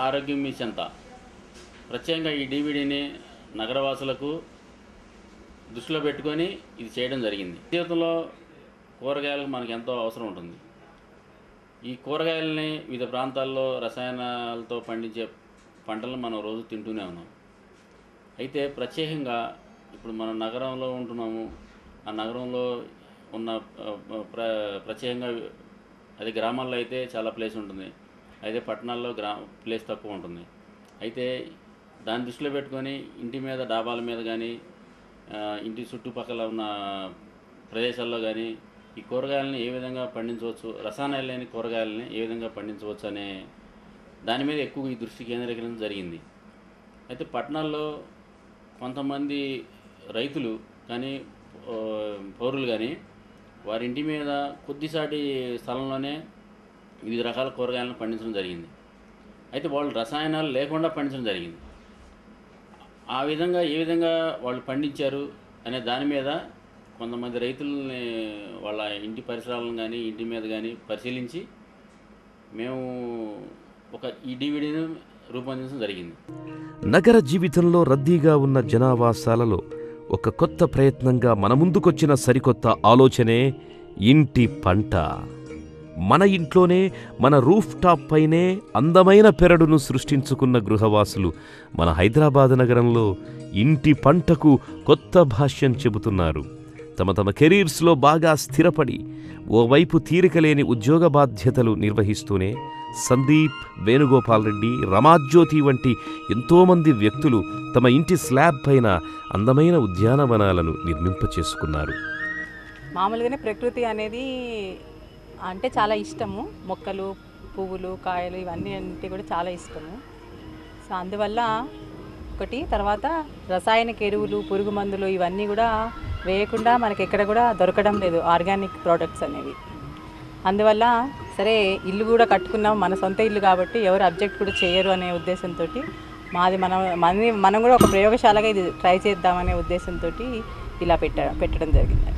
ఆరోగ్యం మీ చెంత ప్రత్యేకంగా ఈ డీవీడీని నగరవాసులకు దృష్టిలో పెట్టుకొని ఇది చేయడం జరిగింది. జీవితంలో కూరగాయలకు మనకు ఎంతో అవసరం ఉంటుంది. ఈ కూరగాయలని వివిధ ప్రాంతాల్లో రసాయనాలతో పండించే పంటలను మనం రోజు తింటూనే ఉన్నాం. అయితే ప్రత్యేకంగా ఇప్పుడు మనం నగరంలో ఉంటున్నాము. ఆ నగరంలో ఉన్న ప్రత్యేకంగా అది గ్రామాల్లో అయితే చాలా ప్లేస్ ఉంటుంది, అయితే పట్టణాల్లో ప్లేస్ తక్కువ ఉంటుంది. అయితే దాన్ని దృష్టిలో పెట్టుకొని ఇంటి మీద, డాబాల మీద కానీ, ఇంటి చుట్టుపక్కల ఉన్న ప్రదేశాల్లో కానీ ఈ కూరగాయలని ఏ విధంగా పండించవచ్చు, రసాయనాలు లేని కూరగాయలని ఏ విధంగా పండించవచ్చు అనే దాని మీద ఎక్కువ ఈ దృష్టి కేంద్రీకరించడం జరిగింది. అయితే పట్టణాల్లో కొంతమంది రైతులు కానీ, పౌరులు కానీ వారి ఇంటి మీద కొద్దిసాటి స్థలంలోనే వివిధ రకాల కూరగాయలను పండించడం జరిగింది. అయితే వాళ్ళు రసాయనాలు లేకుండా పండించడం జరిగింది. ఆ విధంగా ఏ విధంగా వాళ్ళు పండించారు అనే దాని మీద కొంతమంది రైతులని వాళ్ళ ఇంటి పరిసరాలను కానీ, ఇంటి మీద కానీ పరిశీలించి మేము ఒక ఈ డివిడీని రూపొందించడం జరిగింది. నగర జీవితంలో రద్దీగా ఉన్న జనావాసాలలో ఒక కొత్త ప్రయత్నంగా మన ముందుకొచ్చిన సరికొత్త ఆలోచనే ఇంటి పంట. మన ఇంట్లోనే, మన రూఫ్ టాప్ పైనే అందమైన పెరడును సృష్టించుకున్న గృహవాసులు మన హైదరాబాద్ నగరంలో ఇంటి పంటకు కొత్త భాష్యం చెబుతున్నారు. తమ తమ కెరీర్స్లో బాగా స్థిరపడి ఓవైపు తీరికలేని ఉద్యోగ బాధ్యతలు నిర్వహిస్తూనే సందీప్, వేణుగోపాల్ రెడ్డి, రమాజ్యోతి వంటి ఎంతోమంది వ్యక్తులు తమ ఇంటి స్లాబ్ పైన అందమైన ఉద్యానవనాలను నిర్మింపచేసుకున్నారు. మామూలుగానే ప్రకృతి అనేది అంటే చాలా ఇష్టము. మొక్కలు, పువ్వులు, కాయలు ఇవన్నీ అంటే కూడా చాలా ఇష్టము. సో అందువల్ల ఒకటి, తర్వాత రసాయనిక ఎరువులు, పురుగు మందులు ఇవన్నీ కూడా వేయకుండా మనకి ఎక్కడ కూడా దొరకడం లేదు ఆర్గానిక్ ప్రోడక్ట్స్ అనేవి. అందువల్ల సరే ఇల్లు కూడా కట్టుకున్నాం, మన సొంత ఇల్లు కాబట్టి ఎవరు అబ్జెక్ట్ కూడా చేయరు అనే ఉద్దేశంతో మనం కూడా ఒక ప్రయోగశాలగా ఇది ట్రై చేద్దామనే ఉద్దేశంతో ఇలా పెట్టడం జరిగింది.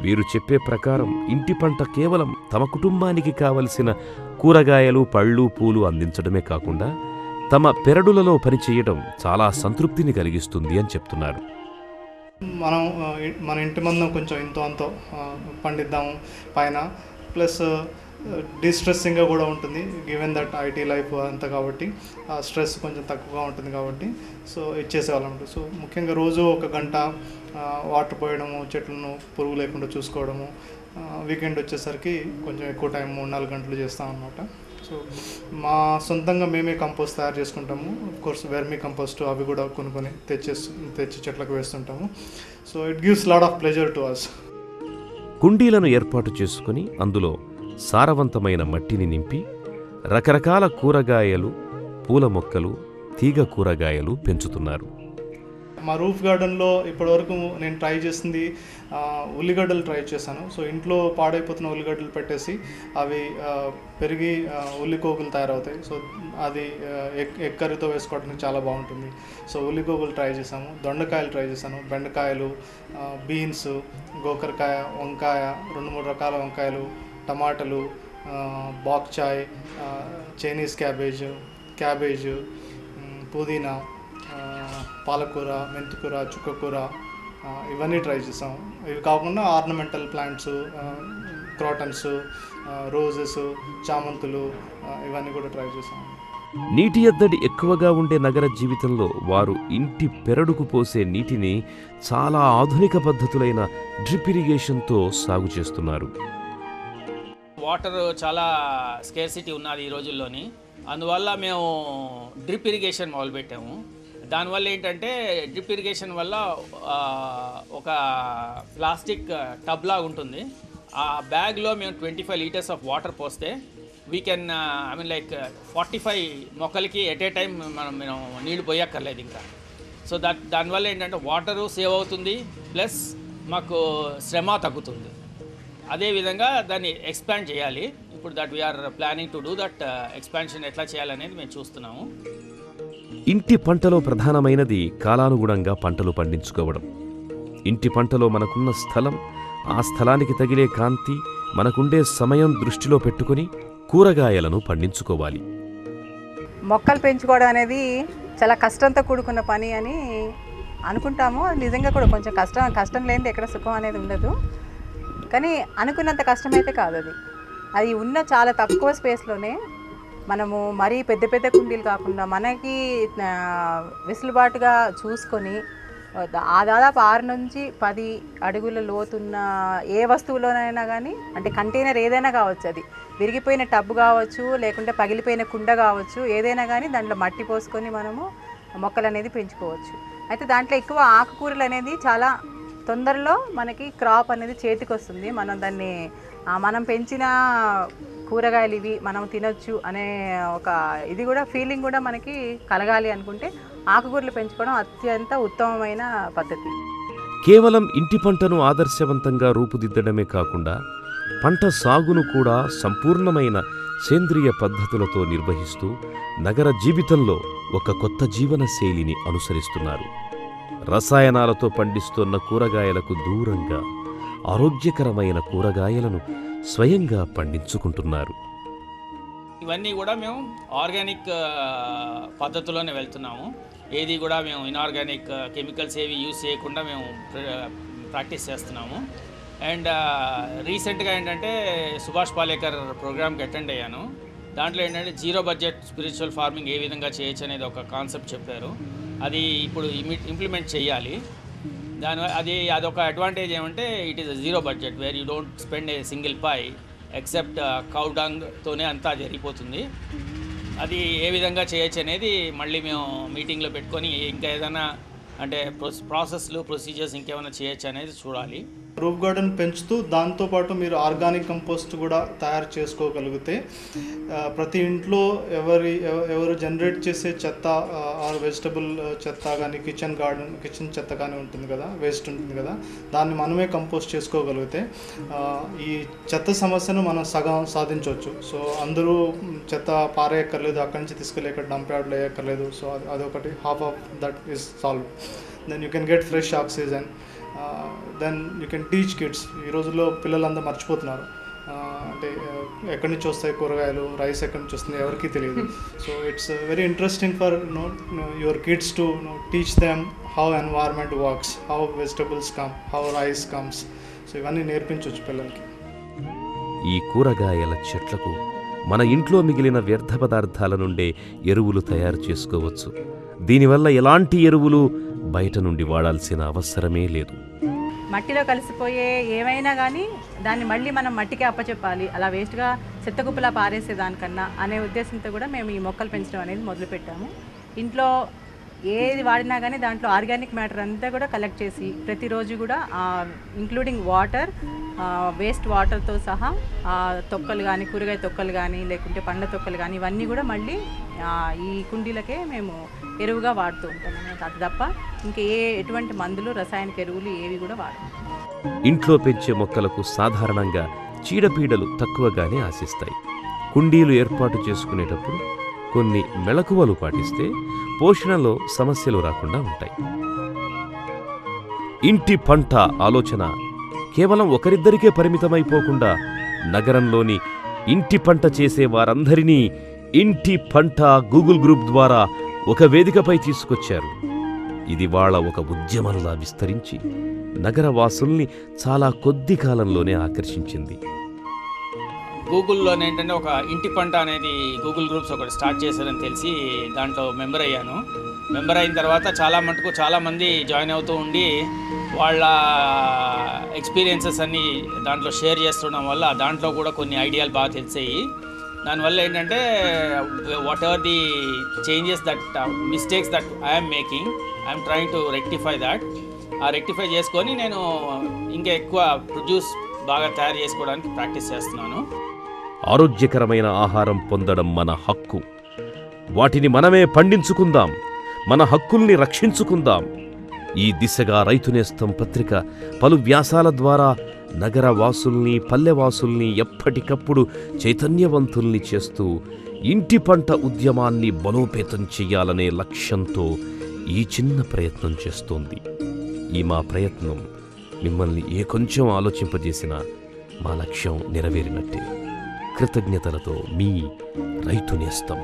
వీరు చెప్పే ప్రకారం ఇంటి పంట కేవలం తమ కుటుంబానికి కావలసిన కూరగాయలు, పళ్ళు, పూలు అందించడమే కాకుండా తమ పెరడులలో పనిచేయడం చాలా సంతృప్తిని కలిగిస్తుంది అని చెప్తున్నారు. మన ఇంటి మందం కొంచెం ఇంతో అంతో పండిద్దాము పైన, ప్లస్ డిస్ట్రెస్సింగ్గా కూడా ఉంటుంది. గివెన్ దట్ ఐటీ లైఫ్ అంతా కాబట్టి స్ట్రెస్ కొంచెం తక్కువగా ఉంటుంది కాబట్టి సో ఇచ్చేసేవాళ్ళం. సో ముఖ్యంగా రోజు 1 గంట వాటర్ పోయడము, చెట్లను పురుగు లేకుండా చూసుకోవడము, వీకెండ్ వచ్చేసరికి కొంచెం ఎక్కువ టైం 3-4 గంటలు చేస్తాం అన్నమాట. సో మా సొంతంగా మేమే కంపోస్ట్ తయారు చేసుకుంటాము. కోర్స్ వెర్మీ కంపోస్ట్ అవి కూడా కొనుక్కొని తెచ్చి చెట్లకు వేస్తుంటాము. So it gives lot of pleasure to us. కుండీలను ఏర్పాటు చేసుకుని అందులో సారవంతమైన మట్టిని నింపి రకరకాల కూరగాయలు, పూల మొక్కలు, తీగ కూరగాయలు పెంచుతున్నారు. మా రూఫ్ గార్డెన్లో ఇప్పటివరకు నేను ట్రై చేసింది ఉల్లిగడ్డలు ట్రై చేశాను. సో ఇంట్లో పాడైపోతున్న ఉల్లిగడ్డలు పెట్టేసి అవి పెరిగి ఉల్లికోగులు తయారవుతాయి. సో అది ఎగ్ కర్రీతో వేసుకోవడానికి చాలా బాగుంటుంది. సో ఉల్లికోగులు ట్రై చేశాము, దొండకాయలు ట్రై చేశాను, బెండకాయలు, బీన్స్, గోకరకాయ, వంకాయ, 2-3 రకాల వంకాయలు, టమాటాలు, బాక్చాయ్, చైనీస్ క్యాబేజ్, పుదీనా, పాలకూర, మెంతికూర, చుక్కకూర ఇవన్నీ ట్రై చేసాం. ఇవి కాకుండా ఆర్నమెంటల్ ప్లాంట్స్, క్రాటన్స్, రోజెస్, చామంతులు ఇవన్నీ కూడా ట్రై చేసాం. నీటి ఎద్దడి ఎక్కువగా ఉండే నగర జీవితంలో వారు ఇంటి పెరడుకు పోసే నీటిని చాలా ఆధునిక పద్ధతులైన డ్రిప్ ఇరిగేషన్తో సాగు చేస్తున్నారు. వాటర్ చాలా స్కేర్సిటీ ఉన్నది ఈ రోజుల్లోని. అందువల్ల మేము డ్రిప్ ఇరిగేషన్ మొదలుపెట్టాము. దానివల్ల ఏంటంటే డ్రిప్ ఇరిగేషన్ వల్ల ఒక ప్లాస్టిక్ టబ్ లాగా ఉంటుంది. ఆ బ్యాగ్లో మేము 25 లీటర్స్ ఆఫ్ వాటర్ పోస్తే వీ కెన్ 45 మొక్కలకి ఎట్ ఏ టైం మనం నీళ్లు పోయక్కర్లేదు ఇంకా. సో దానివల్ల ఏంటంటే వాటరు సేవ్ అవుతుంది, ప్లస్ మాకు శ్రమ తగ్గుతుంది. అదేవిధంగా దాన్ని ఎక్స్పాండ్ చేయాలి. ఇప్పుడు that we're planning to do that expansion ఎట్లా చేయాలనేది మేము చూస్తున్నాము. ఇంటి పంటలో ప్రధానమైనది కాలానుగుణంగా పంటలు పండించుకోవడం. ఇంటి పంటలో మనకున్న స్థలం, ఆ స్థలానికి తగిలే కాంతి, మనకుండే సమయం దృష్టిలో పెట్టుకుని కూరగాయలను పండించుకోవాలి. మొక్కలు పెంచుకోవడం అనేది చాలా కష్టంతో కూడుకున్న పని అని అనుకుంటాము. నిజంగా కూడా కొంచెం కష్టం లేనిది ఎక్కడ సుఖం అనేది ఉండదు. కానీ అనుకున్నంత కష్టమైతే కాదు అది. అది ఉన్న చాలా తక్కువ స్పేస్లోనే మనము మరీ పెద్ద పెద్ద కుండీలు కాకుండా మనకి వెసులుబాటుగా చూసుకొని దాదాపు 6 నుంచి 10 అడుగుల లోతున్న ఏ వస్తువులోనైనా కానీ, అంటే కంటైనర్ ఏదైనా కావచ్చు, అది విరిగిపోయిన టబ్ కావచ్చు, లేకుంటే పగిలిపోయిన కుండ కావచ్చు, ఏదైనా కానీ దాంట్లో మట్టి పోసుకొని మనము మొక్కలు అనేది పెంచుకోవచ్చు. అయితే దాంట్లో ఎక్కువ ఆకుకూరలు అనేది చాలా తొందరలో మనకి క్రాప్ అనేది చేతికి వస్తుంది. మనం దాన్ని మనం పెంచిన కూరగాయలు ఇవి మనం తినొచ్చు అనే ఒక ఇది కూడా ఫీలింగ్ కూడా మనకి కలగాలి అనుకుంటే ఆకుకూరలు పెంచుకోవడం అత్యంత ఉత్తమమైన పద్ధతి. కేవలం ఇంటి పంటను ఆదర్శవంతంగా రూపుదిద్దడమే కాకుండా పంట సాగును కూడా సంపూర్ణమైన సేంద్రియ పద్ధతులతో నిర్వహిస్తూ నగర జీవితంలో ఒక కొత్త జీవన శైలిని అనుసరిస్తున్నారు. రసాయనాలతో పండిస్తున్న కూరగాయలకు దూరంగా ఆరోగ్యకరమైన కూరగాయలను స్వయంగా పండించుకుంటున్నారు. ఇవన్నీ కూడా మేము ఆర్గానిక్ పద్ధతిలోనే వెళ్తున్నాము. ఏది కూడా మేము ఇన్ఆర్గానిక్ కెమికల్స్ ఏవి యూజ్ చేయకుండా మేము ప్రాక్టీస్ చేస్తున్నాము. అండ్ రీసెంట్గా ఏంటంటే సుభాష్ పాలేకర్ ప్రోగ్రామ్కి అటెండ్ అయ్యాను. దాంట్లో ఏంటంటే జీరో బడ్జెట్ స్పిరిచువల్ ఫార్మింగ్ ఏ విధంగా చేయొచ్చు అనేది ఒక కాన్సెప్ట్ చెప్పారు. అది ఇప్పుడు ఇంప్లిమెంట్ చేయాలి. అదొక అడ్వాంటేజ్ ఏమంటే it is zero budget where you don't spend a single pie except cow డంగ్తోనే అంతా జరిగిపోతుంది. అది ఏ విధంగా చేయొచ్చు అనేది మళ్ళీ మేము మీటింగ్లో పెట్టుకొని ఇంకా ఏదైనా అంటే ప్రాసెస్లు ప్రొసీజర్స్ ఇంకేమైనా చేయొచ్చు అనేది చూడాలి. రూఫ్ గార్డెన్ పెంచుతూ దాంతోపాటు మీరు ఆర్గానిక్ కంపోస్ట్ కూడా తయారు చేసుకోగలిగితే ప్రతి ఇంట్లో ఎవరు జనరేట్ చేసే చెత్త ఆర్ వెజిటబుల్ చెత్త కానీ కిచెన్ చెత్త కానీ ఉంటుంది కదా, వేస్ట్ ఉంటుంది కదా, దాన్ని మనమే కంపోస్ట్ చేసుకోగలిగితే ఈ చెత్త సమస్యను మనం సగం సాధించవచ్చు. సో అందరూ చెత్త పారేయక్కర్లేదు, అక్కడి నుంచి తీసుకెళ్ళి ఇక్కడ డంప్ యార్డ్లో వేయక్కర్లేదు. సో అదొకటి half of that is solve. Then you can get fresh oxygen. Then you can teach kids. ఈ రోజుల్లో పిల్లలందరూ మర్చిపోతున్నారు. అంటే ఎక్కడి నుంచి వస్తాయి కూరగాయలు, రైస్ ఎక్కడి నుంచి వస్తుంది ఎవరికి తెలియదు. So it's very interesting for your kids to teach them how environment works, how vegetables come, how rice comes. So ఇవన్నీ నేర్పించవచ్చు పిల్లలకి. ఈ కూరగాయల చెట్లకు మన ఇంట్లో మిగిలిన వ్యర్థ పదార్థాల నుండే ఎరువులు తయారు చేసుకోవచ్చు. దీనివల్ల ఎలాంటి ఎరువులు బయట నుండి వాడాల్సిన అవసరమే లేదు. మట్టిలో కలిసిపోయే ఏమైనా కానీ దాన్ని మళ్ళీ మనం మట్టికే అప్పచెప్పాలి, అలా వేస్ట్గా చెత్తకుప్పలా పారేసేదానికన్నా అనే ఉద్దేశంతో కూడా మేము ఈ మొక్కలు పెంచడం అనేది మొదలుపెట్టాము. ఇంట్లో ఏది వాడినా కానీ దాంట్లో ఆర్గానిక్ మ్యాటర్ అంతా కూడా కలెక్ట్ చేసి ప్రతిరోజు కూడా ఇంక్లూడింగ్ వాటర్, వేస్ట్ వాటర్తో సహా తొక్కలు కానీ, కూరగాయ తొక్కలు కానీ, లేకుంటే పండ్ల తొక్కలు కానీ, ఇవన్నీ కూడా మళ్ళీ ఈ కుండీలకే మేము ఎరువుగా వాడుతూ ఉంటాం. అది తప్ప ఇంకా ఎటువంటి మందులు, రసాయనిక ఎరువులు ఏవి కూడా వాడము. ఇంట్లో పెంచే మొక్కలకు సాధారణంగా చీడపీడలు తక్కువగానే ఆశిస్తాయి. కుండీలు ఏర్పాటు చేసుకునేటప్పుడు కొన్ని మెళకువలు పాటిస్తే పోషణలో సమస్యలు రాకుండా ఉంటాయి. ఇంటి పంట ఆలోచన కేవలం ఒకరిద్దరికే పరిమితమైపోకుండా నగరంలోని ఇంటి పంట చేసే వారందరినీ ఇంటి పంట గూగుల్ గ్రూప్ ద్వారా ఒక వేదికపై తీసుకొచ్చారు. ఇది వాళ్ళ ఒక ఉద్యమంలా విస్తరించి నగరవాసుల్ని చాలా కొద్ది కాలంలోనే ఆకర్షించింది. గూగుల్లోనే ఏంటంటే ఒక ఇంటి పంట అనేది గూగుల్ గ్రూప్స్ ఒకటి స్టార్ట్ చేశారని తెలిసి దాంట్లో మెంబర్ అయ్యాను. మెంబర్ అయిన తర్వాత చాలామంది జాయిన్ అవుతూ ఉండి వాళ్ళ ఎక్స్పీరియన్సెస్ అన్నీ దాంట్లో షేర్ చేస్తుండడం వల్ల దాంట్లో కూడా కొన్ని ఐడియాలు బాగా తెలిసాయి. దానివల్ల ఏంటంటే what ever the changes that mistakes that I'm making, I'm trying to rectify that. ఆ రెక్టిఫై చేసుకొని నేను ఇంకా ఎక్కువ ప్రొడ్యూస్ బాగా తయారు చేసుకోవడానికి ప్రాక్టీస్ చేస్తున్నాను. ఆరోగ్యకరమైన ఆహారం పొందడం మన హక్కు. వాటిని మనమే పండించుకుందాం, మన హక్కుల్ని రక్షించుకుందాం. ఈ దిశగా రైతు నేస్తం పత్రిక పలు వ్యాసాల ద్వారా నగరవాసుల్ని, పల్లెవాసుల్ని ఎప్పటికప్పుడు చైతన్యవంతుల్ని చేస్తూ ఇంటి పంట ఉద్యమాన్ని బలోపేతం చెయ్యాలనే లక్ష్యంతో ఈ చిన్న ప్రయత్నం చేస్తోంది. ఈ మా ప్రయత్నం మిమ్మల్ని ఏ కొంచెం ఆలోచింపజేసినా మా లక్ష్యం నెరవేరినట్టే. కృతజ్ఞతలతో మీ రైతు నేస్తం.